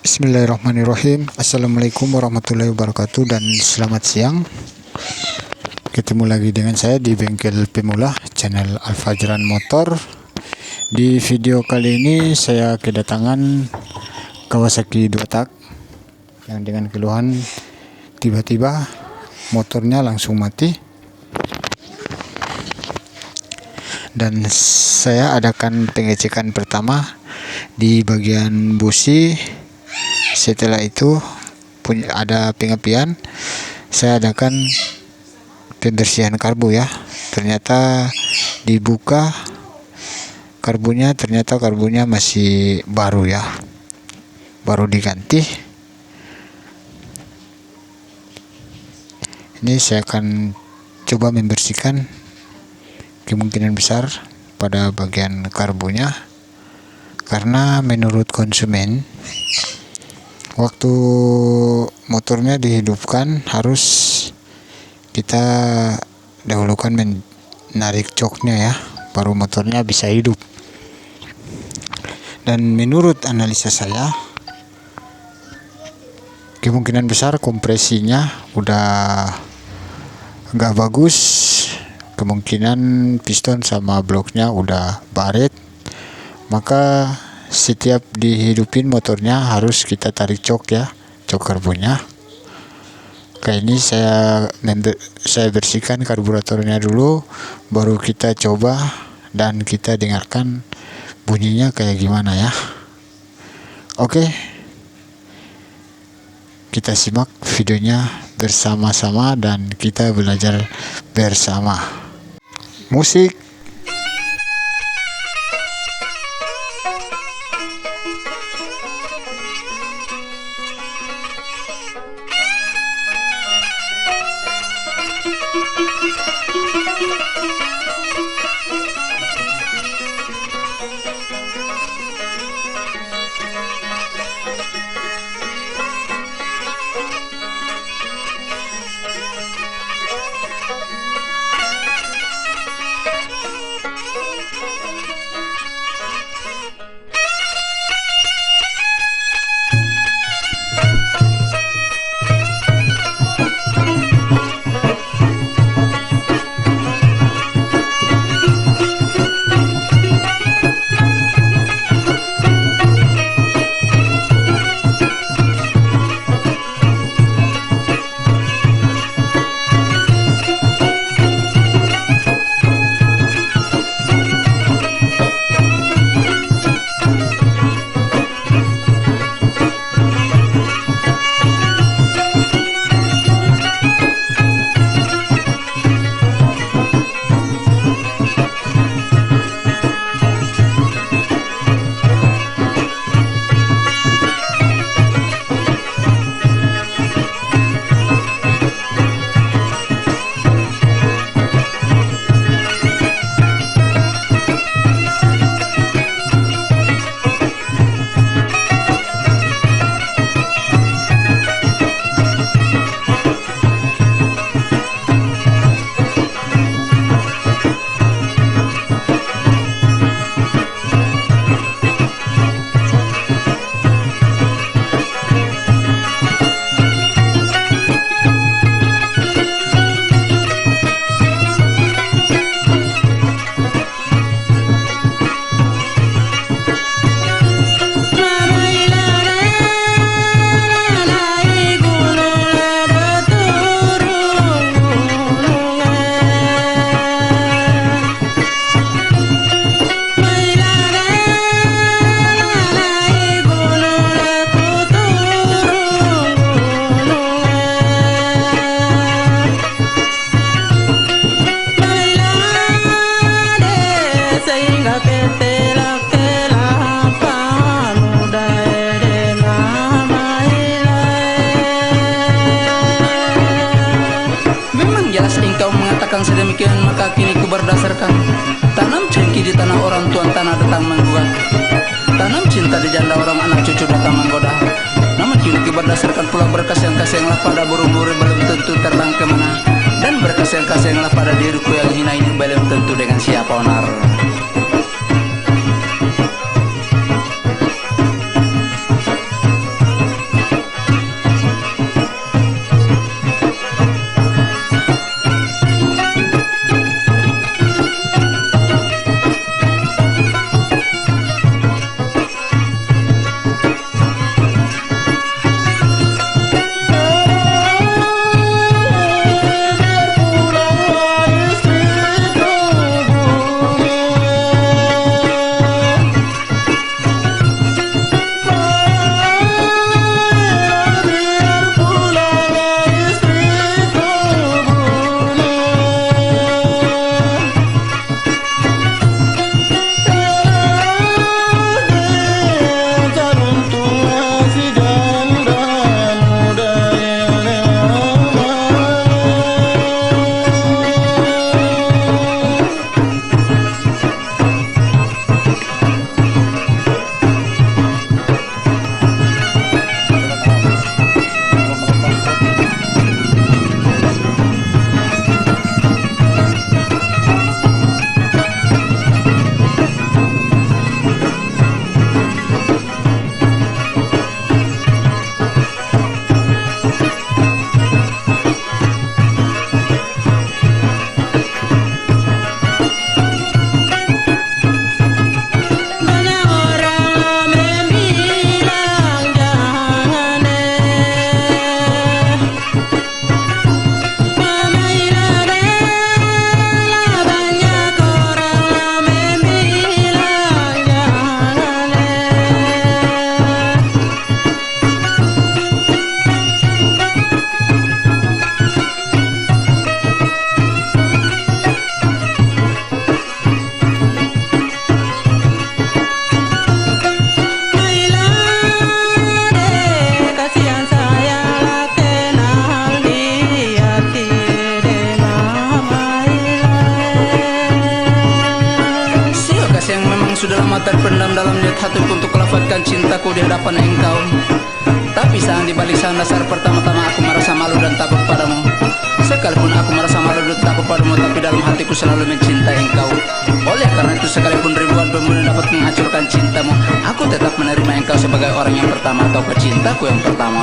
Bismillahirrahmanirrahim. Assalamualaikum warahmatullahi wabarakatuh dan selamat siang. Ketemu lagi dengan saya di Bengkel Pemula, channel Al-Fajran Motor. Di video kali ini saya kedatangan Kawasaki 2 tak yang dengan keluhan tiba-tiba motornya langsung mati. Dan saya adakan pengecekan pertama di bagian busi. Setelah itu ada pengapian, saya adakan pembersihan karbu ya. Ternyata dibuka karbunya, ternyata karbunya masih baru ya, baru diganti. Ini saya akan coba membersihkan, kemungkinan besar pada bagian karbunya, karena menurut konsumen waktu motornya dihidupkan harus kita dahulukan menarik joknya ya, baru motornya bisa hidup. Dan menurut analisa saya, kemungkinan besar kompresinya udah nggak bagus, kemungkinan piston sama bloknya udah baret, maka setiap dihidupin motornya harus kita tarik jok ya, jok karbunya. Kayak ini saya bersihkan karburatornya dulu, baru kita coba dan kita dengarkan bunyinya kayak gimana ya. Oke, kita simak videonya bersama-sama dan kita belajar bersama. Musik. Sedemikian maka kini ku berdasarkan tanam cengki di tanah orang tuan tanah datang menggugat, tanam cinta di janda orang anak cucu datang menggoda. Namun kini ku berdasarkan pula berkas yang kasihlah pada burung-burung belum tentu terbang kemana, dan berkas yang kasihlah pada diriku yang hina ini belum tentu dengan siapa onar. menuntut hatiku untuk melafatkan cintaku di hadapan engkau. Tapi sayang, di balik sana dasar pertama-tama aku merasa malu dan takut padamu. Sekalipun aku merasa malu dan takut padamu, tapi dalam hatiku selalu mencintai engkau. Oleh karena itu, sekalipun ribuan pemuda dapat menghancurkan cintamu, aku tetap menerima engkau sebagai orang yang pertama atau pecintaku yang pertama.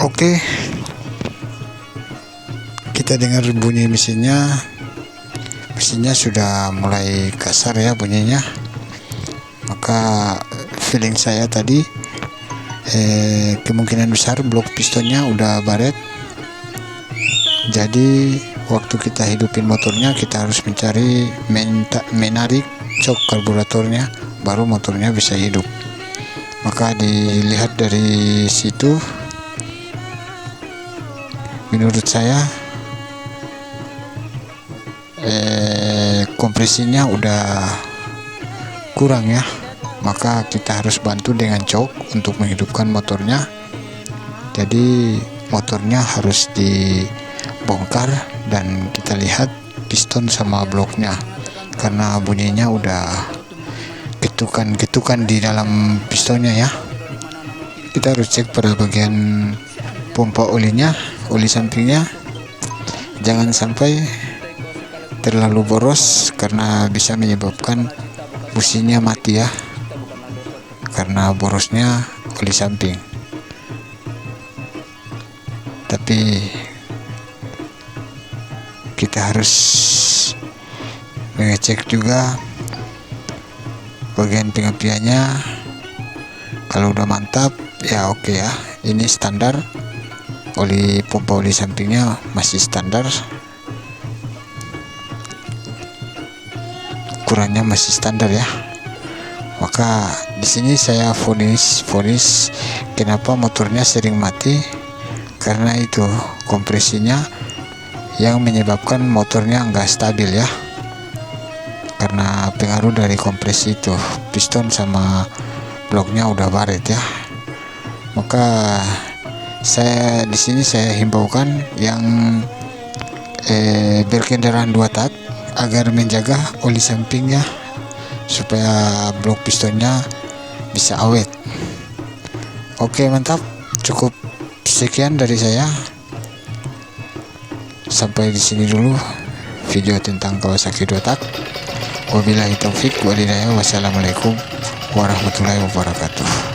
Oke, kita dengar bunyi mesinnya. Mesinnya sudah mulai kasar ya bunyinya. Maka feeling saya tadi kemungkinan besar blok pistonnya udah baret. Jadi waktu kita hidupin motornya, kita harus mencari menarik cok karburatornya, baru motornya bisa hidup. Maka dilihat dari situ, menurut saya kompresinya udah kurang ya, maka kita harus bantu dengan jok untuk menghidupkan motornya. Jadi motornya harus dibongkar dan kita lihat piston sama bloknya, karena bunyinya udah getukan di dalam pistonnya ya. Kita harus cek pada bagian pompa olinya, oli sampingnya, jangan sampai terlalu boros karena bisa menyebabkan businya mati ya, karena borosnya oli samping. Tapi kita harus mengecek juga bagian pengapiannya. Kalau udah mantap ya oke ya, ini standar. Pompa oli sampingnya masih standar, ukurannya masih standar ya. Maka di sini saya vonis kenapa motornya sering mati, karena itu kompresinya yang menyebabkan motornya enggak stabil ya, karena pengaruh dari kompresi itu. Piston sama bloknya udah baret ya. Maka saya di sini saya himbaukan yang berkendaraan 2 tak agar menjaga oli sampingnya supaya blok pistonnya bisa awet. Oke, mantap. Cukup sekian dari saya. Sampai di sini dulu video tentang Kawasaki 2 tak. Wabillahi taufik walhidayah. Wassalamualaikum warahmatullahi wabarakatuh.